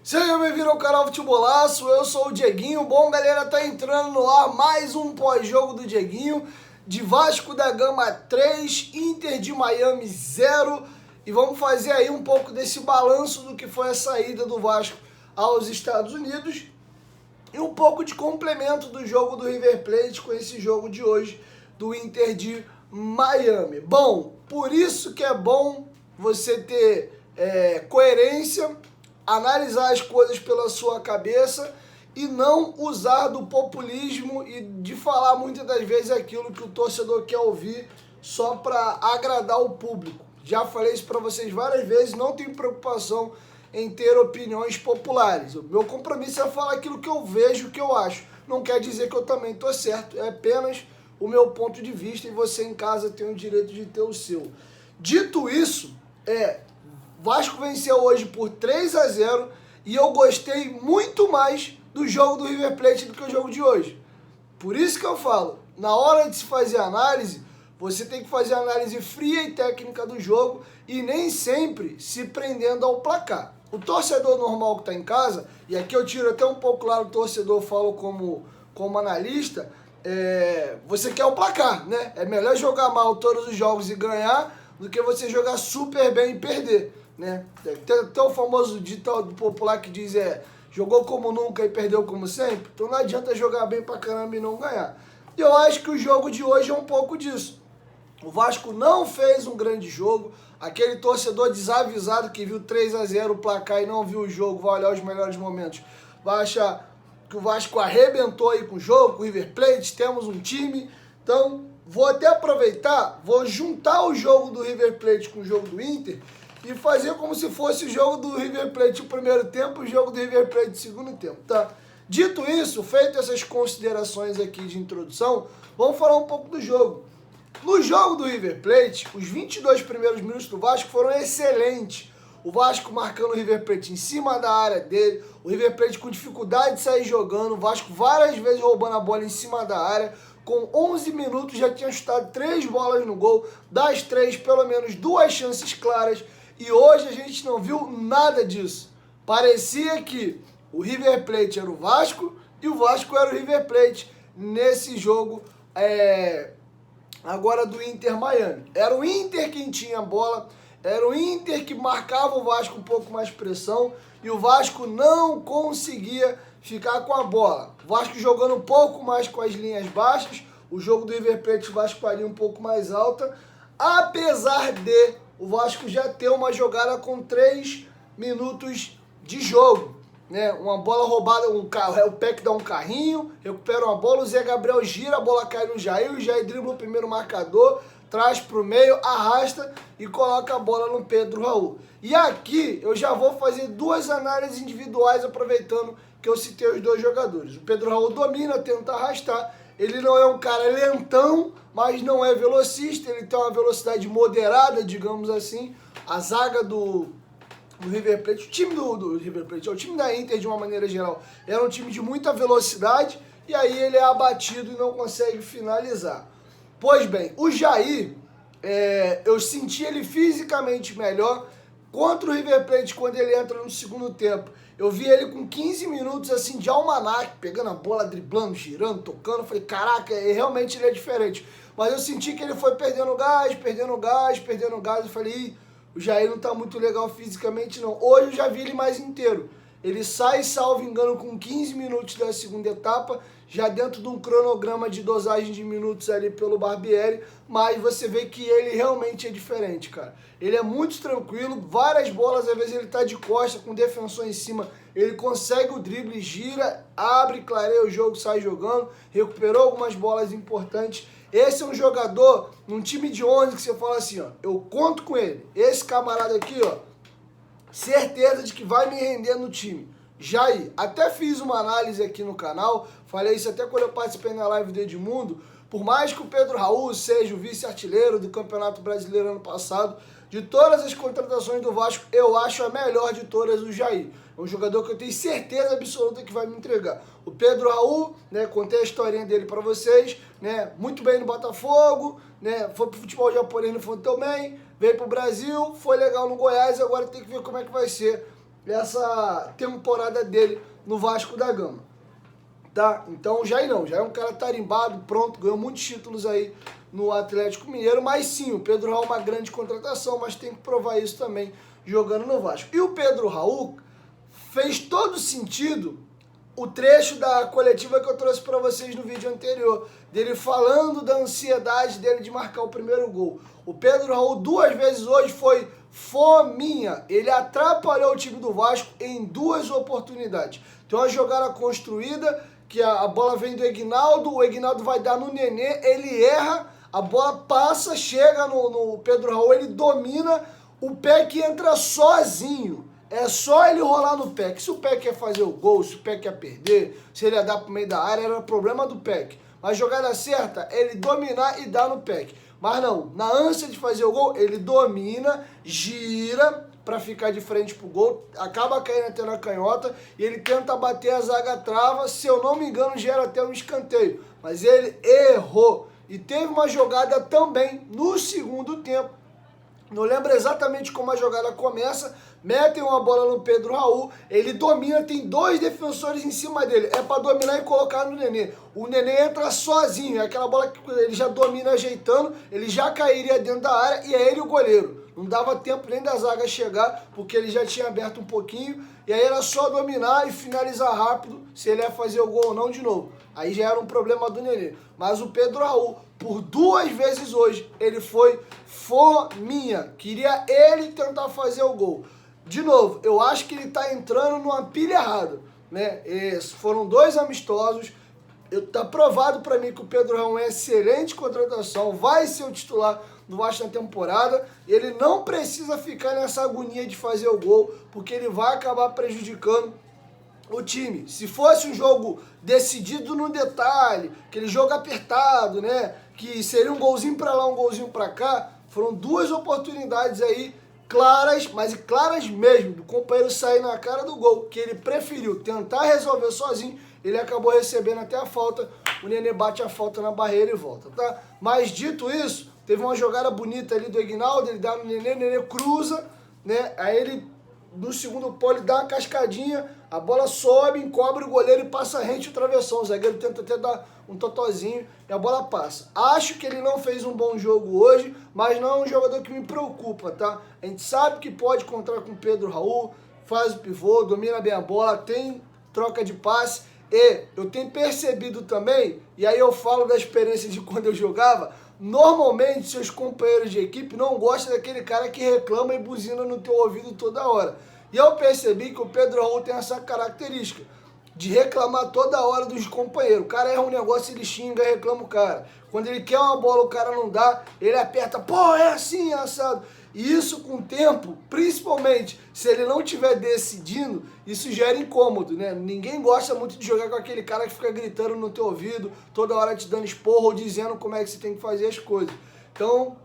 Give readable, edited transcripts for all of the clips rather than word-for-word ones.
Seja bem-vindo ao canal Futebolaço, eu sou o Dieguinho. Bom, galera, tá entrando no ar mais um pós-jogo do Dieguinho, de Vasco da Gama 3, Inter de Miami 0. E vamos fazer aí um pouco desse balanço do que foi a saída do Vasco aos Estados Unidos e um pouco de complemento do jogo do River Plate com esse jogo de hoje do Inter de Miami. Bom, por isso que é bom você ter coerência, analisar as coisas pela sua cabeça e não usar do populismo e de falar muitas das vezes aquilo que o torcedor quer ouvir só para agradar o público. Já falei isso para vocês várias vezes, não tenho preocupação em ter opiniões populares. O meu compromisso é falar aquilo que eu vejo, que eu acho. Não quer dizer que eu também estou certo, é apenas o meu ponto de vista e você em casa tem o direito de ter o seu. Dito isso, Vasco venceu hoje por 3-0 e eu gostei muito mais do jogo do River Plate do que o jogo de hoje. Por isso que eu falo, na hora de se fazer análise, você tem que fazer análise fria e técnica do jogo e nem sempre se prendendo ao placar. O torcedor normal que está em casa, e aqui eu tiro até um pouco lá o torcedor, falo como analista, você quer o placar, né? É melhor jogar mal todos os jogos e ganhar do que você jogar super bem e perder, né? Tem o famoso ditado popular que diz jogou como nunca e perdeu como sempre. Então não adianta jogar bem pra caramba e não ganhar. E eu acho que o jogo de hoje é um pouco disso. O Vasco não fez um grande jogo. Aquele torcedor desavisado que viu 3-0 o placar e não viu o jogo, vai olhar os melhores momentos, vai achar que o Vasco arrebentou aí com o jogo, com o River Plate, temos um time. Então, vou até aproveitar, vou juntar o jogo do River Plate com o jogo do Inter e fazer como se fosse o jogo do River Plate o primeiro tempo e o jogo do River Plate o segundo tempo, tá? Dito isso, feito essas considerações aqui de introdução, vamos falar um pouco do jogo. No jogo do River Plate, os 22 primeiros minutos do Vasco foram excelentes. O Vasco marcando o River Plate em cima da área dele, o River Plate com dificuldade de sair jogando, o Vasco várias vezes roubando a bola em cima da área. Com 11 minutos já tinha chutado 3 bolas no gol, das 3 pelo menos 2 chances claras. E hoje a gente não viu nada disso. Parecia que o River Plate era o Vasco e o Vasco era o River Plate nesse jogo agora do Inter Miami. Era o Inter quem tinha a bola, era o Inter que marcava o Vasco um pouco mais pressão e o Vasco não conseguia ficar com a bola. O Vasco jogando um pouco mais com as linhas baixas, o jogo do River Plate o Vasco faria um pouco mais alta, apesar de o Vasco já ter uma jogada com 3 minutos de jogo, né? Uma bola roubada, o Peck dá um carrinho, recupera uma bola, o Zé Gabriel gira, a bola cai no Jair, o Jair dribla o primeiro marcador, traz pro meio, arrasta e coloca a bola no Pedro Raul. E aqui eu já vou fazer 2 análises individuais aproveitando que eu citei os 2 jogadores. O Pedro Raul domina, tenta arrastar, ele não é um cara lentão, mas não é velocista, ele tem uma velocidade moderada, digamos assim. A zaga do River Plate, o time do River Plate, o time da Inter de uma maneira geral, era um time de muita velocidade e aí ele é abatido e não consegue finalizar. Pois bem, o Jair, eu senti ele fisicamente melhor contra o River Plate quando ele entra no segundo tempo. Eu vi ele com 15 minutos assim de almanaque, pegando a bola, driblando, girando, tocando. Falei, caraca, realmente ele é diferente. Mas eu senti que ele foi perdendo gás. Eu falei, o Jair não tá muito legal fisicamente não. Hoje eu já vi ele mais inteiro. Ele sai, salvo engano, com 15 minutos da segunda etapa, já dentro de um cronograma de dosagem de minutos ali pelo Barbieri, mas você vê que ele realmente é diferente, cara. Ele é muito tranquilo, várias bolas, às vezes ele tá de costa, com o defensor em cima, ele consegue o drible, gira, abre, clareia o jogo, sai jogando, recuperou algumas bolas importantes. Esse é um jogador, num time de 11, que você fala assim, ó, eu conto com ele. Esse camarada aqui, ó, certeza de que vai me render no time. Jair, até fiz uma análise aqui no canal, falei isso até quando eu participei na live do Edmundo, por mais que o Pedro Raul seja o vice-artilheiro do Campeonato Brasileiro ano passado, de todas as contratações do Vasco, eu acho a melhor de todas o Jair. É um jogador que eu tenho certeza absoluta que vai me entregar. O Pedro Raul, né, contei a historinha dele para vocês, né, muito bem no Botafogo, né, foi pro futebol japonês no fundo também, veio pro Brasil, foi legal no Goiás, agora tem que ver como é que vai ser essa temporada dele no Vasco da Gama, tá? Então o Jair não, já é um cara tarimbado, pronto, ganhou muitos títulos aí no Atlético Mineiro, mas sim, o Pedro Raul é uma grande contratação, mas tem que provar isso também jogando no Vasco. E o Pedro Raul fez todo sentido o trecho da coletiva que eu trouxe para vocês no vídeo anterior, dele falando da ansiedade dele de marcar o primeiro gol. O Pedro Raul 2 vezes hoje foi fominha, ele atrapalhou o time do Vasco em 2 oportunidades. Tem uma jogada construída, que a bola vem do Egnaldo, o Egnaldo vai dar no Nenê, ele erra, a bola passa, chega no Pedro Raul, ele domina, o Peck entra sozinho. É só ele rolar no Peck. Se o Peck ia fazer o gol, se o Peck ia perder, se ele ia dar pro meio da área, era problema do Peck. Mas jogada certa, ele dominar e dar no Peck. Mas não, na ânsia de fazer o gol, ele domina, gira para ficar de frente pro gol, acaba caindo até na canhota e ele tenta bater, a zaga trava, se eu não me engano, gera até um escanteio. Mas ele errou. E teve uma jogada também no segundo tempo. Não lembro exatamente como a jogada começa, metem uma bola no Pedro Raul, ele domina, tem 2 defensores em cima dele, é para dominar e colocar no Nenê. O Nenê entra sozinho, é aquela bola que ele já domina ajeitando, ele já cairia dentro da área e é ele o goleiro. Não dava tempo nem da zaga chegar, porque ele já tinha aberto um pouquinho, e aí era só dominar e finalizar rápido, se ele ia fazer o gol ou não de novo. Aí já era um problema do Nenê. Mas o Pedro Raul, por 2 vezes hoje, ele foi fominha. Queria ele tentar fazer o gol. De novo, eu acho que ele tá entrando numa pilha errada, né? Foram 2 amistosos. Tá provado para mim que o Pedro Raul é excelente contratação, vai ser o titular no Vasco na temporada. Ele não precisa ficar nessa agonia de fazer o gol, porque ele vai acabar prejudicando o time. Se fosse um jogo decidido no detalhe, aquele jogo apertado, né? Que seria um golzinho para lá, um golzinho para cá, foram 2 oportunidades aí claras, mas claras mesmo, do companheiro sair na cara do gol, que ele preferiu tentar resolver sozinho, ele acabou recebendo até a falta, o Nenê bate a falta na barreira e volta, tá? Mas dito isso, teve uma jogada bonita ali do Egnaldo, ele dá no Nenê, o Nenê cruza, né? Aí ele, no segundo pau, ele dá uma cascadinha, a bola sobe, encobre o goleiro e passa rente o travessão. O zagueiro tenta até dar um totozinho e a bola passa. Acho que ele não fez um bom jogo hoje, mas não é um jogador que me preocupa, tá? A gente sabe que pode contar com o Pedro Raul, faz o pivô, domina bem a bola, tem troca de passe. E eu tenho percebido também, e aí eu falo da experiência de quando eu jogava, normalmente seus companheiros de equipe não gostam daquele cara que reclama e buzina no teu ouvido toda hora. E eu percebi que o Pedro Raul tem essa característica de reclamar toda hora dos companheiros. O cara erra um negócio, ele xinga, reclama o cara. Quando ele quer uma bola, o cara não dá, ele aperta, pô, é assim, é assado. E isso com o tempo, principalmente se ele não estiver decidindo, isso gera incômodo, né? Ninguém gosta muito de jogar com aquele cara que fica gritando no teu ouvido, toda hora te dando esporro ou dizendo como é que você tem que fazer as coisas. Então,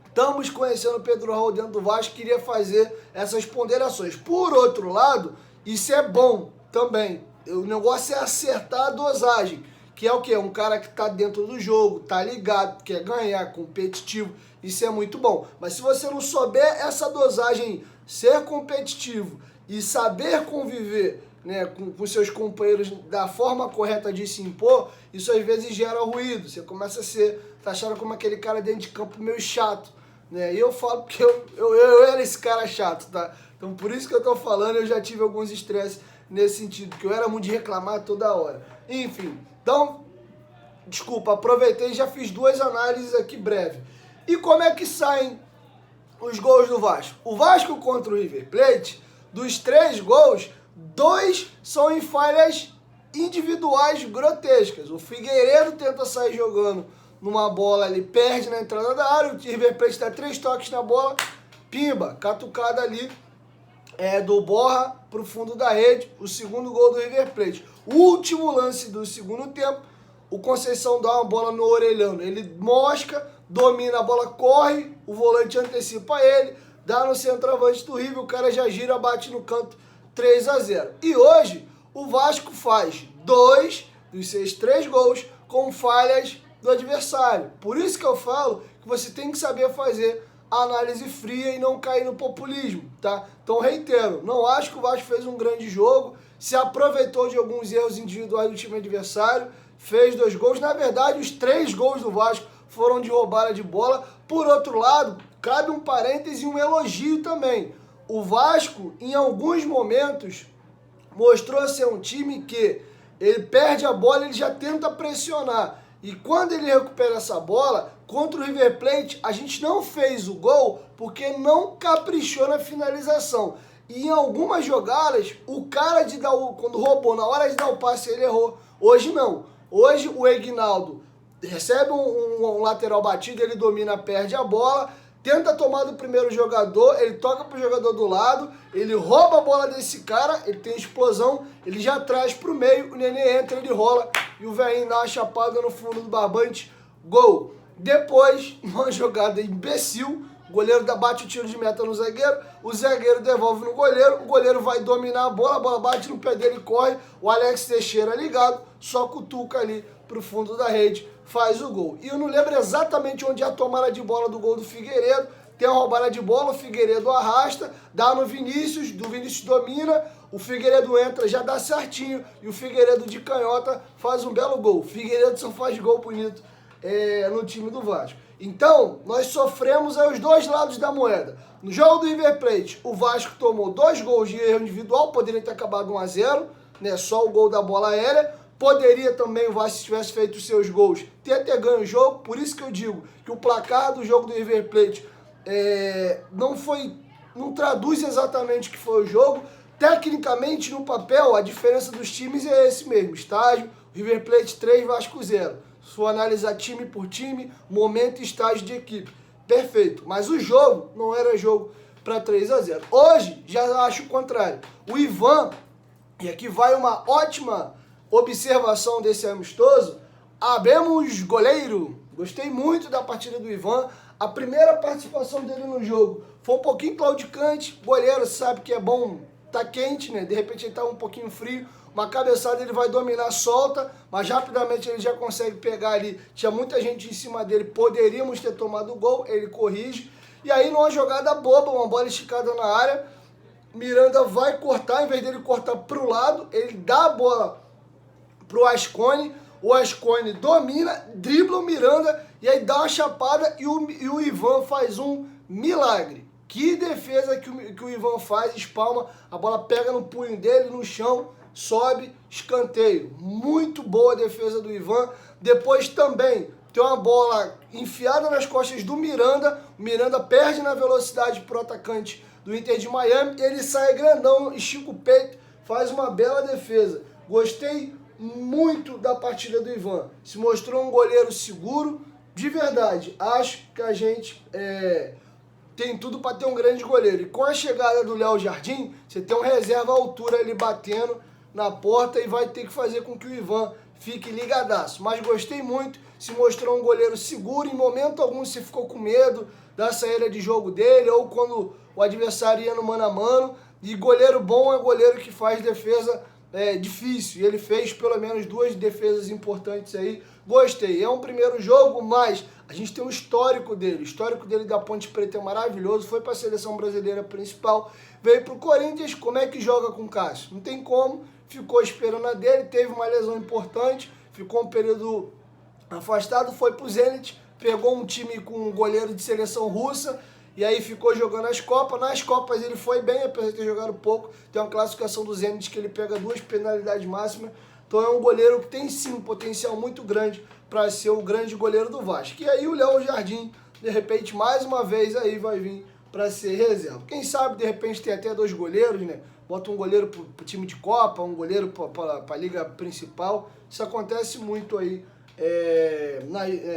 estamos conhecendo o Pedro Raul dentro do Vasco, queria fazer essas ponderações. Por outro lado, isso é bom também. O negócio é acertar a dosagem, que é o quê? Um cara que está dentro do jogo, tá ligado, quer ganhar, competitivo, isso é muito bom. Mas se você não souber essa dosagem, ser competitivo e saber conviver, né, com seus companheiros da forma correta de se impor, isso às vezes gera ruído. Você começa a ser taxado como aquele cara dentro de campo meio chato, né? E eu falo porque eu era esse cara chato, tá? Então por isso que eu tô falando, eu já tive alguns estresses nesse sentido, que eu era muito de reclamar toda hora. Enfim, então, desculpa, aproveitei e já fiz 2 análises aqui breves. E como é que saem os gols do Vasco? O Vasco contra o River Plate, dos 3 gols, 2 são em falhas individuais grotescas. O Figueiredo tenta sair jogando numa bola ali, perde na entrada da área, o River Plate dá 3 toques na bola, pimba, catucada ali do Borra pro fundo da rede, o segundo gol do River Plate. O último lance do segundo tempo, o Conceição dá uma bola no Orelhano, ele mosca, domina a bola, corre, o volante antecipa ele, dá no centroavante do River, o cara já gira, bate no canto, 3-0. E hoje, o Vasco faz 2 dos seus 3 gols com falhas do adversário. Por isso que eu falo que você tem que saber fazer a análise fria e não cair no populismo, tá? Então, reitero, não acho que o Vasco fez um grande jogo, se aproveitou de alguns erros individuais do time adversário, fez 2 gols. Na verdade, os 3 gols do Vasco foram de roubada de bola. Por outro lado, cabe um parêntese e um elogio também. O Vasco, em alguns momentos, mostrou ser um time que ele perde a bola, ele já tenta pressionar. E quando ele recupera essa bola, contra o River Plate, a gente não fez o gol porque não caprichou na finalização. E em algumas jogadas, o cara quando roubou, na hora de dar o passe, ele errou. Hoje não. Hoje o Egnaldo recebe um lateral batido, ele domina, perde a bola, tenta tomar do primeiro jogador, ele toca pro jogador do lado, ele rouba a bola desse cara, ele tem explosão, ele já traz pro meio, o Nenê entra, ele rola e o velhinho dá uma chapada no fundo do barbante, gol. Depois, uma jogada imbecil, o goleiro bate o tiro de meta no zagueiro, o zagueiro devolve no goleiro, o goleiro vai dominar a bola bate no pé dele e corre, o Alex Teixeira ligado, só cutuca ali pro fundo da rede, faz o gol. E eu não lembro exatamente onde é a tomada de bola do gol do Figueiredo, tem a roubada de bola, o Figueiredo arrasta, dá no Vinícius, do Vinícius domina, o Figueiredo entra, já dá certinho, e o Figueiredo de canhota faz um belo gol. O Figueiredo só faz gol bonito no time do Vasco. Então, nós sofremos aos 2 lados da moeda. No jogo do River Plate, o Vasco tomou 2 gols de erro individual, poderia ter acabado 1-0, né? Só o gol da bola aérea. Poderia também o Vasco, se tivesse feito os seus gols, ter ganho o jogo. Por isso que eu digo que o placar do jogo do River Plate não traduz exatamente o que foi o jogo. Tecnicamente, no papel, a diferença dos times é esse mesmo. Estágio, River Plate 3, Vasco 0. Se for analisar time por time, momento e estágio de equipe. Perfeito. Mas o jogo não era jogo para 3-0. Hoje, já acho o contrário. O Ivan, e aqui vai uma ótima observação desse amistoso, abemos goleiro. Gostei muito da partida do Ivan. A primeira participação dele no jogo foi um pouquinho claudicante. Goleiro sabe que é bom, tá quente, né? De repente ele tá um pouquinho frio. Uma cabeçada ele vai dominar, solta, mas rapidamente ele já consegue pegar ali. Tinha muita gente em cima dele, poderíamos ter tomado o gol, ele corrige. E aí numa jogada boba, uma bola esticada na área, Miranda vai cortar, em vez dele cortar pro lado, ele dá a bola pro Ascone, o Ascone domina, dribla o Miranda e aí dá uma chapada e o Ivan faz um milagre. Que defesa que o Ivan faz, espalma, a bola pega no punho dele, no chão, sobe, escanteio. Muito boa a defesa do Ivan. Depois também tem uma bola enfiada nas costas do Miranda, o Miranda perde na velocidade pro atacante do Inter de Miami, ele sai grandão, estica o peito, faz uma bela defesa. Gostei muito da partida do Ivan. Se mostrou um goleiro seguro, de verdade. Acho que a gente tem tudo para ter um grande goleiro. E com a chegada do Léo Jardim, você tem um reserva à altura ali batendo na porta e vai ter que fazer com que o Ivan fique ligadaço. Mas gostei muito, se mostrou um goleiro seguro. Em momento algum se ficou com medo da saída de jogo dele ou quando o adversário ia no mano a mano. E goleiro bom é goleiro que faz defesa difícil, e ele fez pelo menos 2 defesas importantes aí. Gostei, é um primeiro jogo, mas a gente tem um histórico dele. O histórico dele da Ponte Preta é maravilhoso, foi para a seleção brasileira principal, veio para o Corinthians. Como é que joga com o Cássio? Não tem como, ficou esperando a dele, teve uma lesão importante, ficou um período afastado, foi para o Zenit, pegou um time com um goleiro de seleção russa, e aí ficou jogando as Copas. Nas Copas ele foi bem, apesar de ter jogado pouco. Tem uma classificação do Zenit que ele pega 2 penalidades máximas. Então é um goleiro que tem sim um potencial muito grande para ser o grande goleiro do Vasco. E aí o Léo Jardim, de repente, mais uma vez aí vai vir para ser reserva. Quem sabe, de repente, tem até 2 goleiros, né? Bota um goleiro pro time de Copa, um goleiro para a Liga Principal. Isso acontece muito aí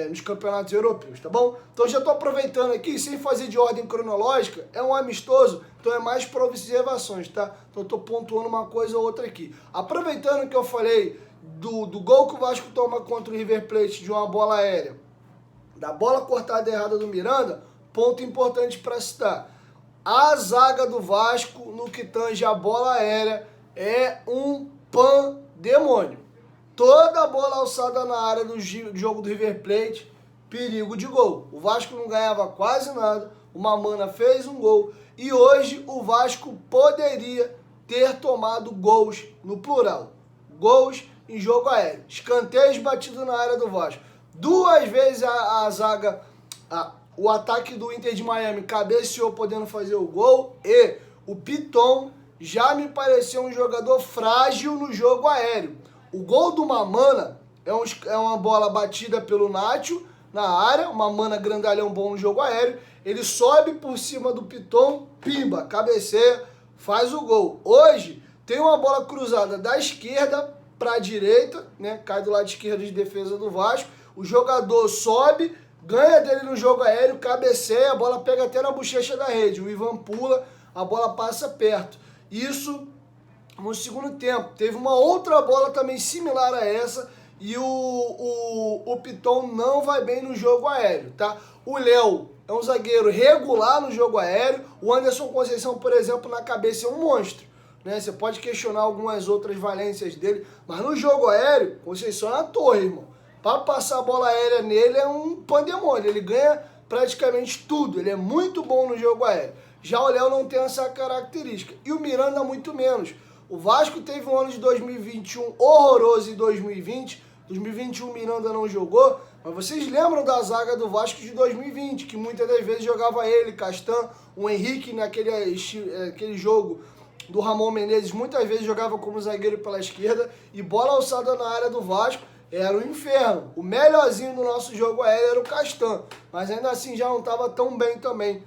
nos campeonatos europeus, tá bom? Então já tô aproveitando aqui, sem fazer de ordem cronológica, é um amistoso, então é mais para observações, tá? Então eu tô pontuando uma coisa ou outra aqui. Aproveitando que eu falei do gol que o Vasco toma contra o River Plate de uma bola aérea, da bola cortada errada do Miranda, ponto importante para citar. A zaga do Vasco, no que tange a bola aérea, é um pandemônio. Toda a bola alçada na área do jogo do River Plate, perigo de gol. O Vasco não ganhava quase nada, o Mamana fez um gol. E hoje o Vasco poderia ter tomado gols no plural. Gols em jogo aéreo. Escanteios batidos na área do Vasco. 2 vezes a zaga, o ataque do Inter de Miami cabeceou podendo fazer o gol. E o Piton já me pareceu um jogador frágil no jogo aéreo. O gol do Mamana é uma bola batida pelo Nacho na área, o Mamana grandalhão bom no jogo aéreo. Ele sobe por cima do Piton, pimba, cabeceia, faz o gol. Hoje tem uma bola cruzada da esquerda para a direita, né? Cai do lado esquerdo de defesa do Vasco. O jogador sobe, ganha dele no jogo aéreo, cabeceia, a bola pega até na bochecha da rede. O Ivan pula, a bola passa perto. Isso no segundo tempo. Teve uma outra bola também similar a essa e o Piton não vai bem no jogo aéreo, tá? O Léo é um zagueiro regular no jogo aéreo. O Anderson Conceição, por exemplo, na cabeça é um monstro, né? Você pode questionar algumas outras valências dele, mas no jogo aéreo, Conceição é uma torre, irmão. Para passar a bola aérea nele é um pandemônio. Ele ganha praticamente tudo. Ele é muito bom no jogo aéreo. Já o Léo não tem essa característica. E o Miranda muito menos. O Vasco teve um ano de 2021 horroroso em 2020. 2021 o Miranda não jogou. Mas vocês lembram da zaga do Vasco de 2020, que muitas das vezes jogava ele, Castan, o Henrique naquele jogo do Ramon Menezes, muitas vezes jogava como zagueiro pela esquerda, e bola alçada na área do Vasco era o inferno. O melhorzinho do nosso jogo aéreo era o Castan, mas ainda assim já não estava tão bem também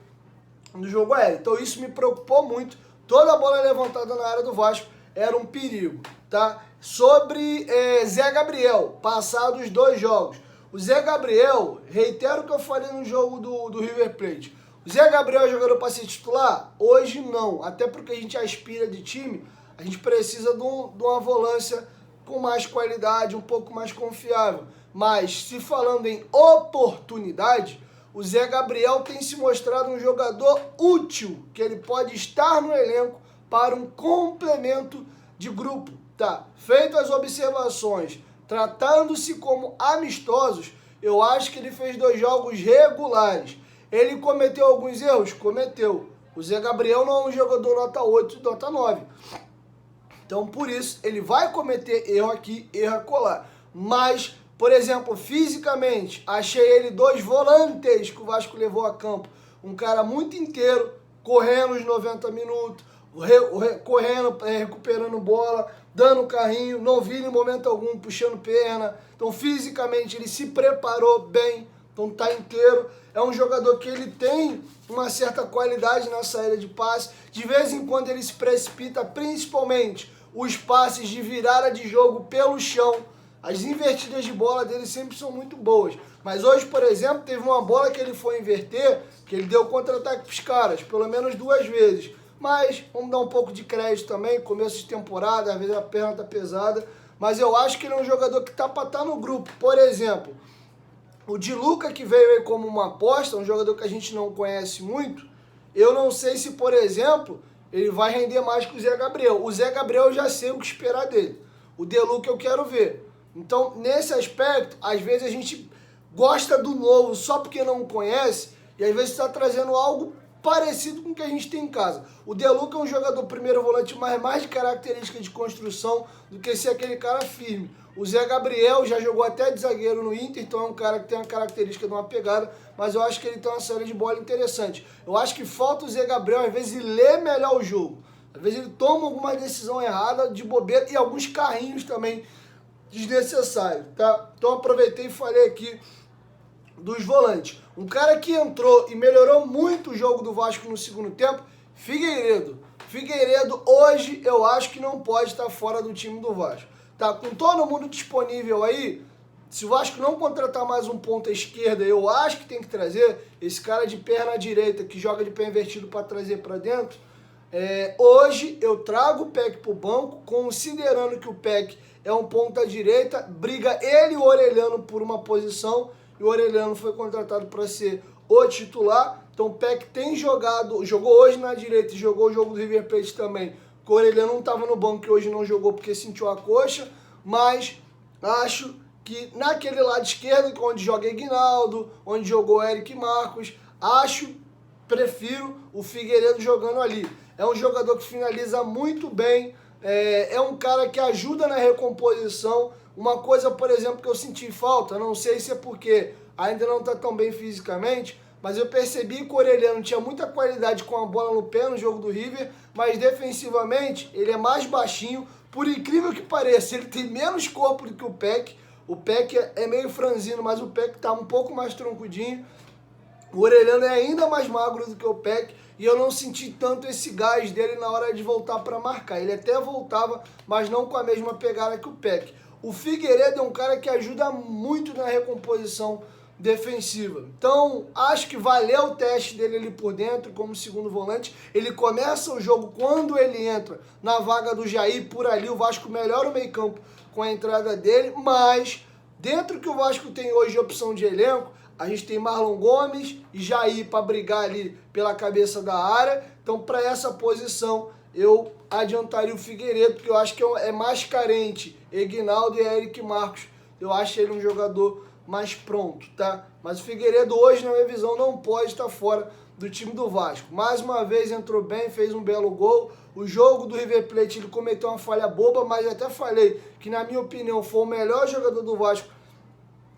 no jogo aéreo. Então isso me preocupou muito. Toda a bola levantada na área do Vasco era um perigo, tá? Sobre Zé Gabriel, passados os 2 jogos. O Zé Gabriel, reitero o que eu falei no jogo do River Plate. O Zé Gabriel é jogador para ser titular? Hoje não. Até porque a gente aspira de time, a gente precisa de uma volância com mais qualidade, um pouco mais confiável. Mas, se falando em oportunidade, o Zé Gabriel tem se mostrado um jogador útil, que ele pode estar no elenco para um complemento de grupo. Tá, feitas as observações, tratando-se como amistosos, eu acho que ele fez 2 jogos regulares. Ele cometeu alguns erros? Cometeu. O Zé Gabriel não é um jogador nota 8, nota 9. Então, por isso, ele vai cometer erro aqui, erro acolá. Mas, por exemplo, fisicamente, achei ele 2 volantes que o Vasco levou a campo. Um cara muito inteiro, correndo os 90 minutos, correndo, recuperando bola, dando carrinho, não vi em momento algum puxando perna. Então, fisicamente, ele se preparou bem, então tá inteiro. É um jogador que ele tem uma certa qualidade na saída de passe. De vez em quando ele se precipita, principalmente os passes de virada de jogo pelo chão. As invertidas de bola dele sempre são muito boas. Mas hoje, por exemplo, teve uma bola que ele foi inverter, que ele deu contra-ataque pros caras, pelo menos 2 vezes. Mas vamos dar um pouco de crédito também, começo de temporada, às vezes a perna tá pesada. Mas eu acho que ele é um jogador que tá para estar no grupo. Por exemplo, o Di Luca, que veio aí como uma aposta, um jogador que a gente não conhece muito, eu não sei se, por exemplo, ele vai render mais que o Zé Gabriel. O Zé Gabriel eu já sei o que esperar dele. O Di Luca eu quero ver. Então, nesse aspecto, às vezes a gente gosta do novo só porque não conhece, e às vezes está trazendo algo parecido com o que a gente tem em casa. O De Luca é um jogador primeiro volante, mas mais de característica de construção do que ser aquele cara firme. O Zé Gabriel já jogou até de zagueiro no Inter, então é um cara que tem uma característica de uma pegada, mas eu acho que ele tem uma série de bola interessante. Eu acho que falta o Zé Gabriel, às vezes, ler melhor o jogo. Às vezes ele toma alguma decisão errada de bobeira e alguns carrinhos também desnecessários, tá? Então aproveitei e falei aqui dos volantes. Um cara que entrou e melhorou muito o jogo do Vasco no segundo tempo, Figueiredo. Figueiredo hoje eu acho que não pode estar fora do time do Vasco. Tá, com todo mundo disponível aí, se o Vasco não contratar mais um ponta esquerda, eu acho que tem que trazer esse cara de perna direita que joga de pé invertido para trazer para dentro. Hoje eu trago o Peck para o banco, considerando que o Peck é um ponta direita, briga ele e o Orelhano por uma posição, e o Orelhano foi contratado para ser o titular. Então o Peck tem jogou hoje na direita e jogou o jogo do River Plate também. O Orelhano não estava no banco, que hoje não jogou porque sentiu a coxa, mas acho que naquele lado esquerdo, onde joga Ignaldo, onde jogou Eric Marcos, acho prefiro o Figueiredo jogando ali. É um jogador que finaliza muito bem, é um cara que ajuda na recomposição. Uma coisa, por exemplo, que eu senti falta, não sei se é porque ainda não está tão bem fisicamente, mas eu percebi que o Orelhano tinha muita qualidade com a bola no pé no jogo do River, mas defensivamente ele é mais baixinho. Por incrível que pareça, ele tem menos corpo do que o Peck. O Peck é meio franzino, mas o Peck tá um pouco mais troncudinho. O Orelhano é ainda mais magro do que o Peck e eu não senti tanto esse gás dele na hora de voltar para marcar. Ele até voltava, mas não com a mesma pegada que o Peck. O Figueiredo é um cara que ajuda muito na recomposição defensiva. Então, acho que valeu o teste dele ali por dentro como segundo volante. Ele começa o jogo quando ele entra na vaga do Jair, por ali o Vasco melhora o meio-campo com a entrada dele, mas dentro que o Vasco tem hoje de opção de elenco, a gente tem Marlon Gomes e Jair para brigar ali pela cabeça da área. Então, para essa posição, eu adiantaria o Figueiredo, porque eu acho que é mais carente. Eguinaldo e Eric Marcos, eu acho ele um jogador mais pronto, tá? Mas o Figueiredo hoje, na minha visão, não pode estar fora do time do Vasco. Mais uma vez entrou bem, fez um belo gol. O jogo do River Plate, ele cometeu uma falha boba, mas até falei que, na minha opinião, foi o melhor jogador do Vasco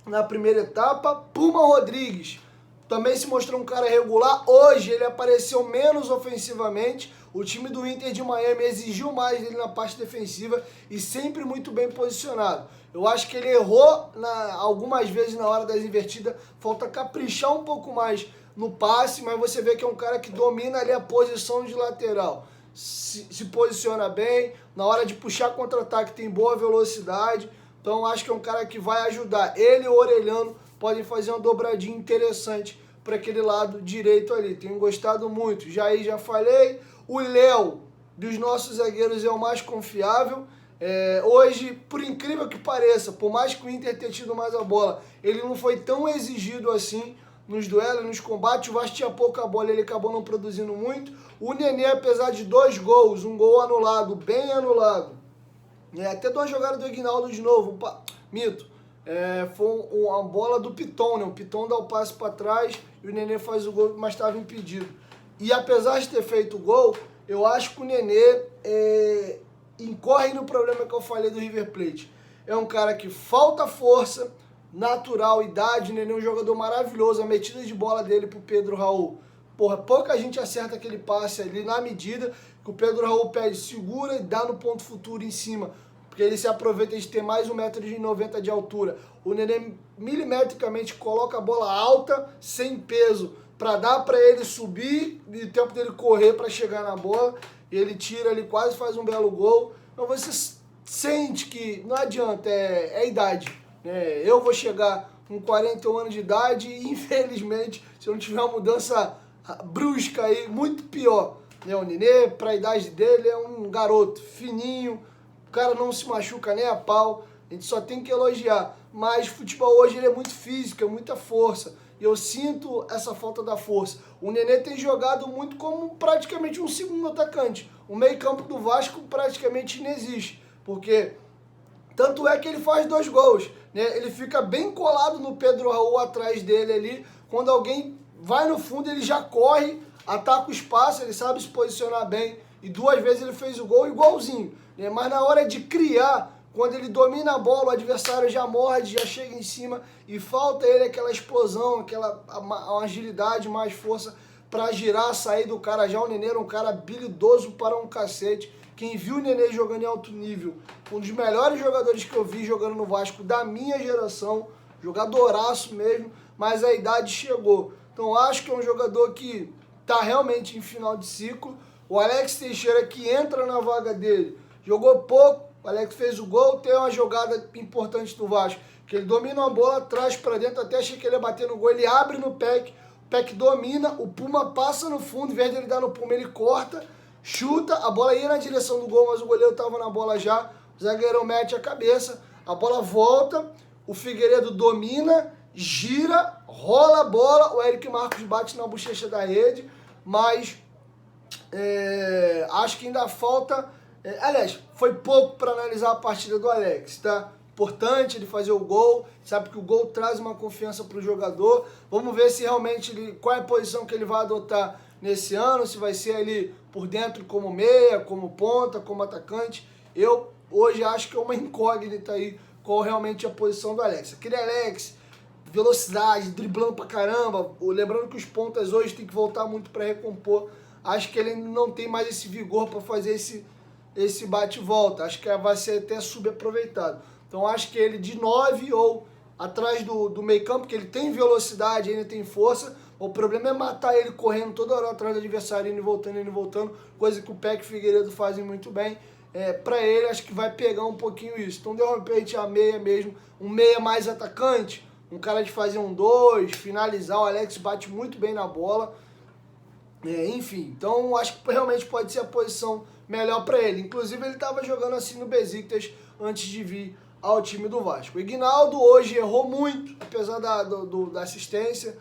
na primeira etapa. Puma Rodrigues também se mostrou um cara regular. Hoje ele apareceu menos ofensivamente. O time do Inter de Miami exigiu mais dele na parte defensiva e sempre muito bem posicionado. Eu acho que ele errou algumas vezes na hora das invertidas. Falta caprichar um pouco mais no passe, mas você vê que é um cara que domina ali a posição de lateral. Se posiciona bem, na hora de puxar contra-ataque tem boa velocidade. Então acho que é um cara que vai ajudar. Ele e o Orelhano podem fazer uma dobradinha interessante para aquele lado direito ali. Tenho gostado muito. Já falei. O Léo, dos nossos zagueiros, é o mais confiável. Hoje, por incrível que pareça, por mais que o Inter tenha tido mais a bola, ele não foi tão exigido assim nos duelos, nos combates. O Vasco tinha pouca bola, ele acabou não produzindo muito. O Nenê, apesar de 2 gols, um gol anulado, bem anulado, até de uma jogada do Eguinaldo de novo, mito. Foi uma bola do Piton, né? O Piton dá o passe para trás e o Nenê faz o gol, mas estava impedido. E apesar de ter feito o gol, eu acho que o Nenê incorre no problema que eu falei do River Plate. É um cara que falta força, natural, idade. O Nenê é um jogador maravilhoso. A metida de bola dele pro Pedro Raul. Porra, pouca gente acerta aquele passe ali na medida que o Pedro Raul pede, segura e dá no ponto futuro em cima. Porque ele se aproveita de ter mais 1,90 m de altura. O Nenê milimetricamente coloca a bola alta, sem peso, para dar para ele subir e o tempo dele correr para chegar na bola. E ele tira, ele quase faz um belo gol. Então você sente que não adianta, é a idade. Eu vou chegar com 41 anos de idade e, infelizmente, se eu não tiver uma mudança brusca aí, muito pior. O Nenê, para a idade dele, é um garoto fininho, o cara não se machuca nem a pau, a gente só tem que elogiar. Mas o futebol hoje ele é muito físico, é muita força. E eu sinto essa falta da força. O Nenê tem jogado muito como praticamente um segundo atacante. O meio-campo do Vasco praticamente não existe. Porque tanto é que ele faz 2 gols. Ele fica bem colado no Pedro Raul atrás dele ali. Quando alguém vai no fundo, ele já corre, ataca o espaço, ele sabe se posicionar bem. E 2 vezes ele fez o gol igualzinho. Mas na hora de criar, quando ele domina a bola, o adversário já morde, já chega em cima e falta ele aquela explosão, aquela agilidade, mais força para girar, sair do cara. Já o Nenê era um cara habilidoso para um cacete. Quem viu o Nenê jogando em alto nível, um dos melhores jogadores que eu vi jogando no Vasco da minha geração, jogadoraço mesmo, mas a idade chegou. Então acho que é um jogador que está realmente em final de ciclo. O Alex Teixeira, que entra na vaga dele, jogou pouco. O Alex fez o gol, tem uma jogada importante do Vasco, que ele domina uma bola, traz para dentro, até achei que ele ia bater no gol, ele abre no Peck, o Peck domina, o Puma passa no fundo, em vez de ele dar no Puma, ele corta, chuta, a bola ia na direção do gol, mas o goleiro estava na bola já, o zagueirão mete a cabeça, a bola volta, o Figueiredo domina, gira, rola a bola, o Eric Marcos bate na bochecha da rede, mas acho que ainda falta... aliás, foi pouco para analisar a partida do Alex, tá? importante ele fazer o gol, sabe que o gol traz uma confiança para o jogador. Vamos ver se realmente qual é a posição que ele vai adotar nesse ano, se vai ser ali por dentro como meia, como ponta, como atacante. Eu hoje acho que é uma incógnita aí qual realmente é a posição do Alex. Aquele Alex, velocidade, driblando pra caramba, lembrando que os pontas hoje tem que voltar muito para recompor. Acho que ele não tem mais esse vigor para fazer esse bate-volta. Acho que vai ser até subaproveitado. Então acho que ele de 9 ou atrás do meio campo, que ele tem velocidade, ainda tem força. O problema é matar ele correndo toda hora atrás do adversário, indo e voltando, coisa que o Peck e o Figueiredo fazem muito bem. Para ele, acho que vai pegar um pouquinho isso. Então, de repente, a meia mesmo, um meia mais atacante, um cara de fazer um 2, finalizar. O Alex bate muito bem na bola. Enfim, então acho que realmente pode ser a posição melhor para ele. Inclusive, ele estava jogando assim no Besiktas antes de vir ao time do Vasco. O Ignaldo hoje errou muito, apesar da assistência,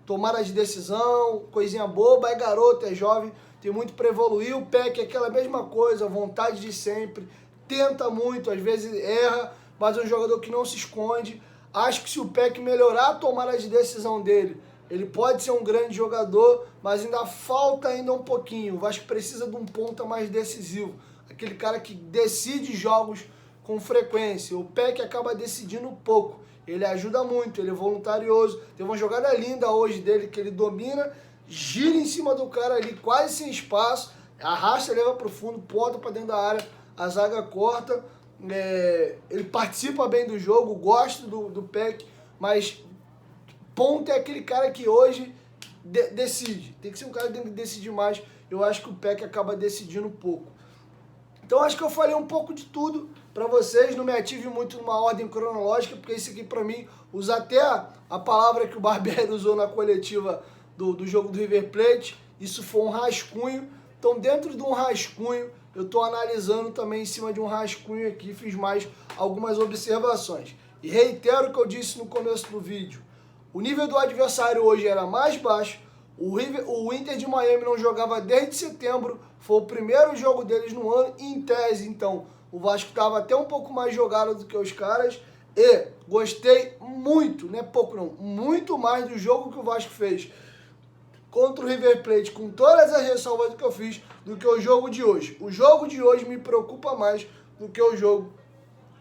tomada de decisão, coisinha boba, é garoto, é jovem, tem muito para evoluir. O Peck é aquela mesma coisa, vontade de sempre, tenta muito, às vezes erra, mas é um jogador que não se esconde. Acho que se o Peck melhorar a tomada de decisão dele, ele pode ser um grande jogador, mas ainda falta um pouquinho. O Vasco precisa de um ponta mais decisivo, aquele cara que decide jogos com frequência. O Peck acaba decidindo pouco. Ele ajuda muito, ele é voluntarioso. Tem uma jogada linda hoje dele que ele domina, gira em cima do cara ali, quase sem espaço, arrasta, leva para o fundo, bota para dentro da área, a zaga corta. Ele participa bem do jogo, gosto do Peck, mas ponta é aquele cara que hoje decide. Tem que ser um cara que tem que decidir mais. Eu acho que o Peck acaba decidindo pouco. Então acho que eu falei um pouco de tudo para vocês, não me ative muito numa ordem cronológica, porque isso aqui para mim, usar até a palavra que o Barbieri usou na coletiva do jogo do River Plate, isso foi um rascunho. Então dentro de um rascunho, eu estou analisando também em cima de um rascunho aqui, fiz mais algumas observações. E reitero o que eu disse no começo do vídeo, o nível do adversário hoje era mais baixo, o Inter de Miami não jogava desde setembro, foi o primeiro jogo deles no ano, em tese, então o Vasco estava até um pouco mais jogado do que os caras, e gostei muito, não é pouco não, muito mais do jogo que o Vasco fez contra o River Plate, com todas as ressalvas que eu fiz, do que o jogo de hoje. O jogo de hoje me preocupa mais do que o jogo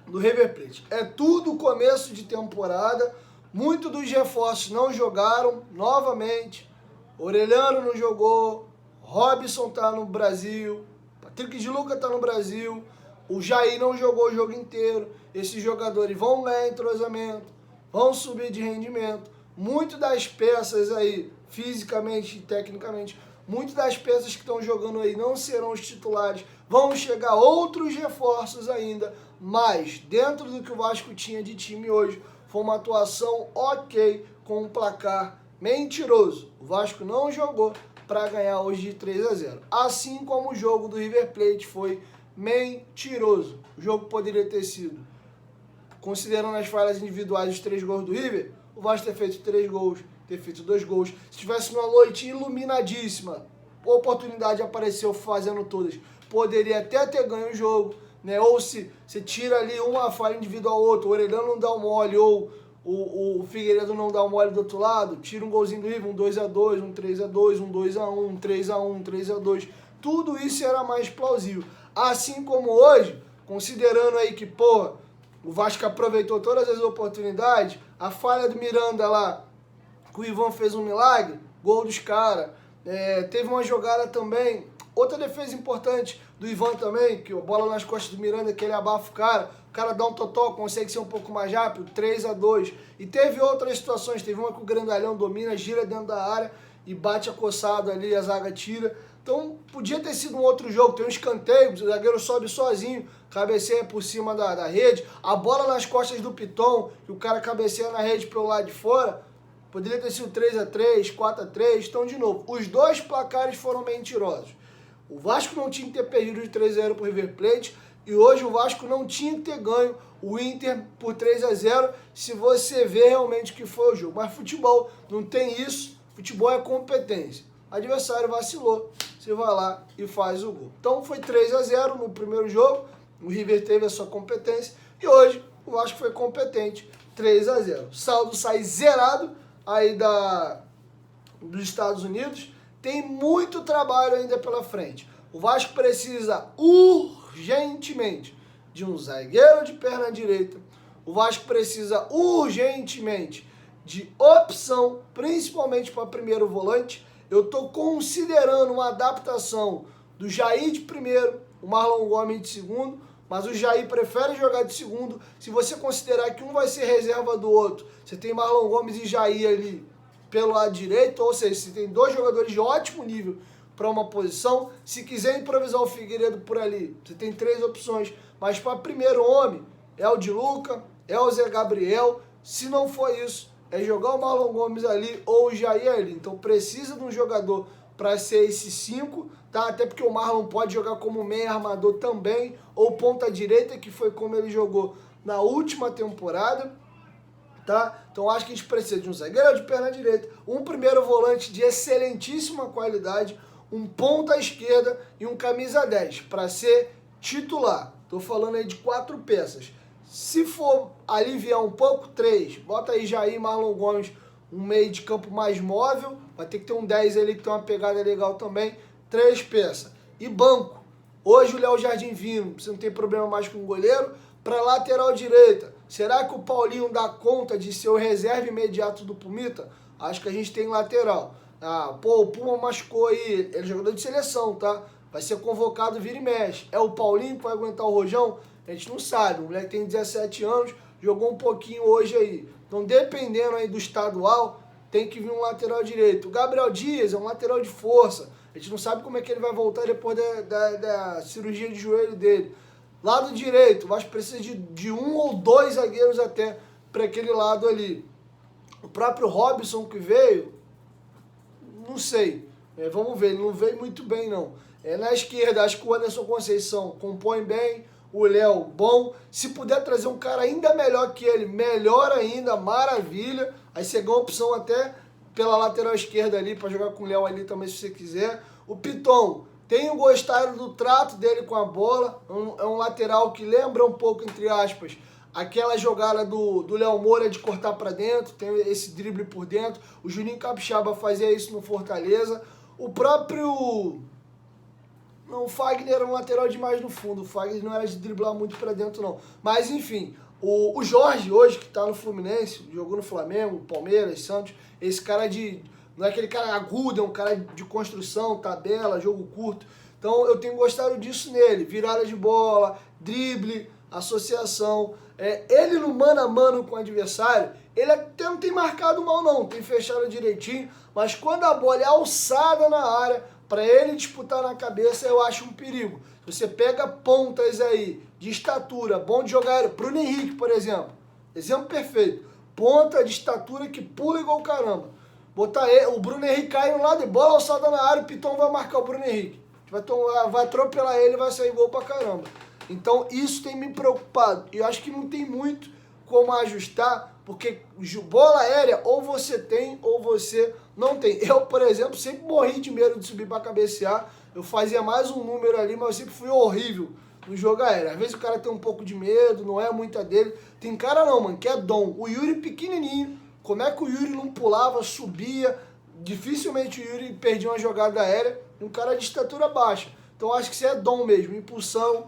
do River Plate. É tudo começo de temporada, muitos dos reforços não jogaram, novamente, Orelhano não jogou, Robson tá no Brasil, Patrick de Luca tá no Brasil, o Jair não jogou o jogo inteiro. Esses jogadores vão ganhar entrosamento, vão subir de rendimento. Muitas das peças aí, fisicamente e tecnicamente, muitas das peças que estão jogando aí não serão os titulares. Vão chegar outros reforços ainda, mas dentro do que o Vasco tinha de time hoje, foi uma atuação ok, com um placar mentiroso. O Vasco não jogou para ganhar hoje de 3-0. Assim como o jogo do River Plate foi mentiroso. O jogo poderia ter sido, considerando as falhas individuais dos 3 gols do River, o Vasco ter feito 3 gols, ter feito 2 gols. Se tivesse uma noite iluminadíssima, oportunidade apareceu fazendo todas, poderia até ter ganho o jogo, né? Ou se você tira ali uma falha individual ou outra, o Orelhano não dá um mole, ou o Figueiredo não dá um mole do outro lado, tira um golzinho do River, um 2-2, um 3-2, um 2-1, um 3-1, um 3-2. Tudo isso era mais plausível. Assim como hoje, considerando aí que, pô, o Vasco aproveitou todas as oportunidades, a falha do Miranda lá, que o Ivan fez um milagre, gol dos caras. Teve uma jogada também, outra defesa importante do Ivan também, que a bola nas costas do Miranda, que ele abafa o cara dá um totó, consegue ser um pouco mais rápido, 3-2. E teve outras situações, teve uma que o Grandalhão domina, gira dentro da área e bate acossado ali, a zaga tira. Então podia ter sido um outro jogo, tem um escanteio, o zagueiro sobe sozinho, cabeceia por cima da rede, a bola nas costas do Piton, que o cara cabeceia na rede pelo lado de fora, poderia ter sido 3-3, 4-3, então de novo, os dois placares foram mentirosos. O Vasco não tinha que ter perdido de 3-0 para o River Plate, e hoje o Vasco não tinha que ter ganho o Inter por 3-0, se você vê realmente o que foi o jogo. Mas futebol não tem isso, futebol é competência. O adversário vacilou, você vai lá e faz o gol. Então foi 3-0 no primeiro jogo, o River teve a sua competência, e hoje o Vasco foi competente, 3-0. Saldo sai zerado aí dos Estados Unidos. Tem muito trabalho ainda pela frente. O Vasco precisa urgentemente de um zagueiro de perna direita. O Vasco precisa urgentemente de opção, principalmente para primeiro volante. Eu estou considerando uma adaptação do Jair de primeiro, o Marlon Gomes de segundo, mas o Jair prefere jogar de segundo. Se você considerar que um vai ser reserva do outro, você tem Marlon Gomes e Jair ali pelo lado direito, ou seja, você tem dois jogadores de ótimo nível para uma posição. Se quiser improvisar o Figueiredo por ali, você tem 3 opções, mas para primeiro homem é o Di Luca, é o Zé Gabriel. Se não for isso, é jogar o Marlon Gomes ali ou o Jair ali. Então precisa de um jogador para ser esse 5, tá? Até porque o Marlon pode jogar como meio armador também, ou ponta direita, que foi como ele jogou na última temporada, tá? Então acho que a gente precisa de um zagueiro de perna direita, um primeiro volante de excelentíssima qualidade, um ponta esquerda e um camisa 10 para ser titular. Tô falando aí de 4 peças. Se for aliviar um pouco, 3. Bota aí Jair, Marlon Gomes, um meio de campo mais móvel. Vai ter que ter um 10 ali que tem uma pegada legal também. 3 peças. E banco. Hoje o Léo Jardim vindo, você não tem problema mais com o goleiro. Para lateral direita, será que o Paulinho dá conta de ser o reserva imediato do Pumita? Acho que a gente tem lateral. O Puma machucou aí, ele é jogador de seleção, tá? Vai ser convocado, vira e mexe. É o Paulinho que vai aguentar o Rojão? A gente não sabe. O moleque tem 17 anos, jogou um pouquinho hoje aí. Então, dependendo aí do estadual, tem que vir um lateral direito. O Gabriel Dias é um lateral de força. A gente não sabe como é que ele vai voltar depois da cirurgia de joelho dele. Lado direito, o Vasco precisa de 1 ou 2 zagueiros até para aquele lado ali. O próprio Robson que veio, não sei. Vamos ver, ele não veio muito bem não. Na esquerda, acho que o Anderson Conceição compõe bem. O Léo, bom. Se puder trazer um cara ainda melhor que ele, melhor ainda, maravilha. Aí você ganha opção até pela lateral esquerda ali, para jogar com o Léo ali também, se você quiser. O Piton, tenho gostado do trato dele com a bola. É um lateral que lembra um pouco, entre aspas, aquela jogada do Léo Moura de cortar para dentro, tem esse drible por dentro. O Juninho Capixaba fazia isso no Fortaleza. O próprio... Não, o Fagner era um lateral demais no fundo. O Fagner não era de driblar muito pra dentro, não. Mas, enfim, o Jorge, hoje, que tá no Fluminense, jogou no Flamengo, Palmeiras, Santos, esse cara não é aquele cara agudo, é um cara de construção, tabela, jogo curto. Então, eu tenho gostado disso nele. Virada de bola, drible, associação. Ele no mano a mano com o adversário, ele até não tem marcado mal, não. Tem fechado direitinho. Mas quando a bola é alçada na área, para ele disputar na cabeça, eu acho um perigo. Você pega pontas aí de estatura, bom de jogar. Bruno Henrique, por exemplo. Exemplo perfeito. Ponta de estatura que pula igual caramba. Botar o Bruno Henrique cai no lado e bola alçada na área, o Piton vai marcar o Bruno Henrique. Vai atropelar ele e vai sair gol pra caramba. Então isso tem me preocupado. E eu acho que não tem muito como ajustar, porque bola aérea ou você tem ou você não tem. Eu, por exemplo, sempre morri de medo de subir para cabecear. Eu fazia mais um número ali, mas eu sempre fui horrível no jogo aéreo. Às vezes o cara tem um pouco de medo, não é muita dele. Tem cara não, mano, que é dom. O Yuri pequenininho, como é que o Yuri não pulava, subia? Dificilmente o Yuri perdia uma jogada aérea. Um cara de estatura baixa. Então acho que isso é dom mesmo, impulsão,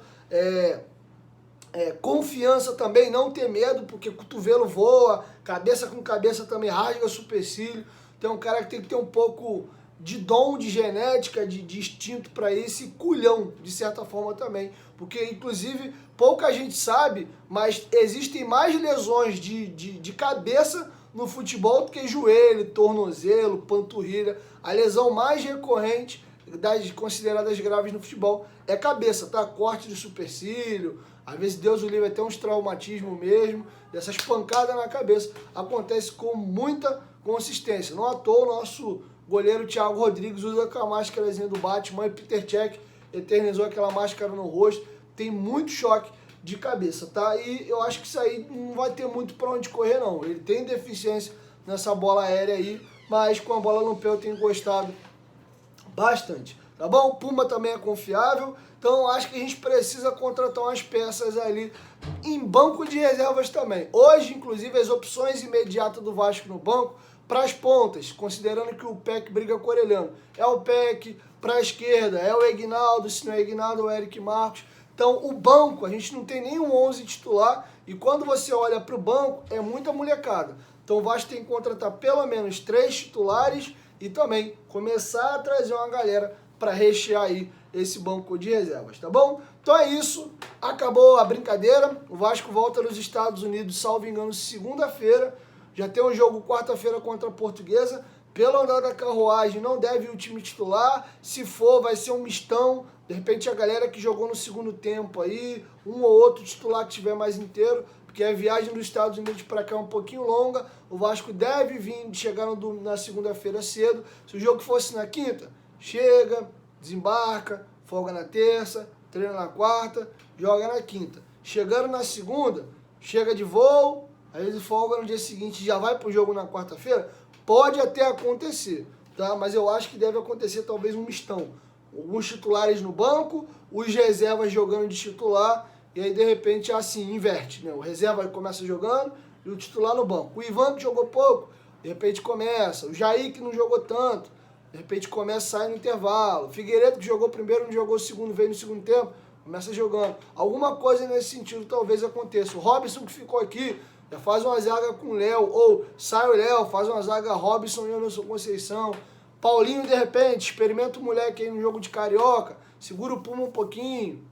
confiança também, não ter medo, porque cotovelo voa, cabeça com cabeça também rasga supercílio. Então é um cara que tem que ter um pouco de dom, de genética, de instinto para isso e culhão, de certa forma também. Porque, inclusive, pouca gente sabe, mas existem mais lesões de cabeça no futebol do que joelho, tornozelo, panturrilha. A lesão mais recorrente, consideradas graves no futebol, é cabeça, tá? Corte de supercílio, às vezes Deus o livre até uns traumatismos mesmo, dessas pancadas na cabeça. Acontece com muita consistência. Não à toa o nosso goleiro Thiago Rodrigues usa aquela máscarazinha do Batman e Peter Cech eternizou aquela máscara no rosto. Tem muito choque de cabeça, tá? E eu acho que isso aí não vai ter muito pra onde correr, não. Ele tem deficiência nessa bola aérea aí, mas com a bola no pé eu tenho gostado bastante. tá bom? Puma também é confiável, então acho que a gente precisa contratar umas peças ali em banco de reservas também. Hoje, inclusive, as opções imediatas do Vasco no banco para as pontas, considerando que o Peck briga com o Orelhano, é o Peck, para a esquerda é o Egnaldo, se não é Egnaldo, é o Eric Marcos. Então, o banco, a gente não tem nenhum 11 titular, e quando você olha para o banco, é muita molecada. Então, o Vasco tem que contratar pelo menos 3 titulares e também começar a trazer uma galera para rechear aí esse banco de reservas, tá bom? Então é isso, acabou a brincadeira, o Vasco volta nos Estados Unidos, salvo engano, segunda-feira, já tem um jogo quarta-feira contra a Portuguesa. Pelo andar da carruagem, não deve ir o time titular. Se for, vai ser um mistão. De repente, a galera que jogou no segundo tempo aí, um ou outro titular que estiver mais inteiro, porque a viagem dos Estados Unidos para cá é um pouquinho longa. O Vasco deve vir, chegar na segunda-feira cedo. Se o jogo fosse na quinta, chega, desembarca, folga na terça, treina na quarta, joga na quinta. Chegando na segunda, chega de voo, aí ele folga no dia seguinte, já vai pro jogo na quarta-feira. Pode até acontecer, tá? Mas eu acho que deve acontecer talvez um mistão. Alguns titulares no banco, os reservas jogando de titular, e aí de repente assim, inverte, né? O reserva começa jogando e o titular no banco. O Ivan que jogou pouco, de repente começa. O Jair que não jogou tanto, de repente começa a sair no intervalo. O Figueiredo que jogou primeiro, não jogou segundo, veio no segundo tempo, começa jogando. Alguma coisa nesse sentido talvez aconteça. O Robson que ficou aqui, já faz uma zaga com o Léo, ou sai o Léo, faz uma zaga Robson e Anderson Conceição. Paulinho, de repente, experimenta o moleque aí no jogo de Carioca, segura o Puma um pouquinho.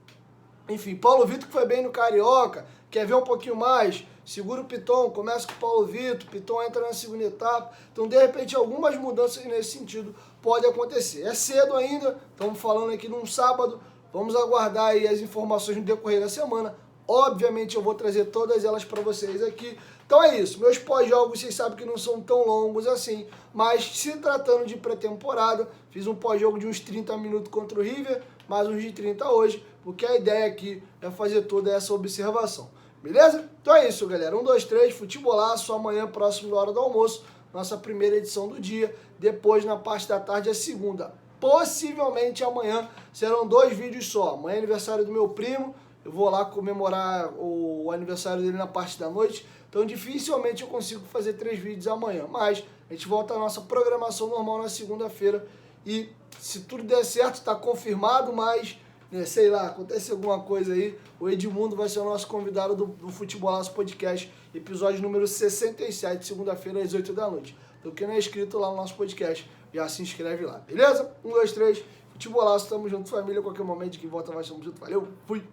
Enfim, Paulo Vitor que foi bem no Carioca, quer ver um pouquinho mais, segura o Piton, começa com o Paulo Vitor, Piton entra na segunda etapa. Então, de repente, algumas mudanças nesse sentido podem acontecer. É cedo ainda, estamos falando aqui num sábado, vamos aguardar aí as informações no decorrer da semana. Obviamente eu vou trazer todas elas para vocês aqui. Então é isso, meus pós-jogos vocês sabem que não são tão longos assim, mas se tratando de pré-temporada, fiz um pós-jogo de uns 30 minutos contra o River, mais uns de 30 hoje, porque a ideia aqui é fazer toda essa observação, beleza? Então é isso, galera, 1, 2, 3, futebolaço, amanhã próximo da hora do almoço, nossa primeira edição do dia, depois na parte da tarde a segunda. Possivelmente amanhã serão 2 vídeos só, amanhã é aniversário do meu primo, eu vou lá comemorar o aniversário dele na parte da noite, então dificilmente eu consigo fazer 3 vídeos amanhã, mas a gente volta à nossa programação normal na segunda-feira e se tudo der certo, está confirmado, mas, né, sei lá, acontece alguma coisa aí, o Edmundo vai ser o nosso convidado do Futebolaço Podcast, episódio número 67, segunda-feira às 8 da noite. Então quem não é inscrito lá no nosso podcast, já se inscreve lá, beleza? 1, 2, 3, Futebolaço, tamo junto, família, qualquer momento que volta, nós estamos juntos, valeu, fui!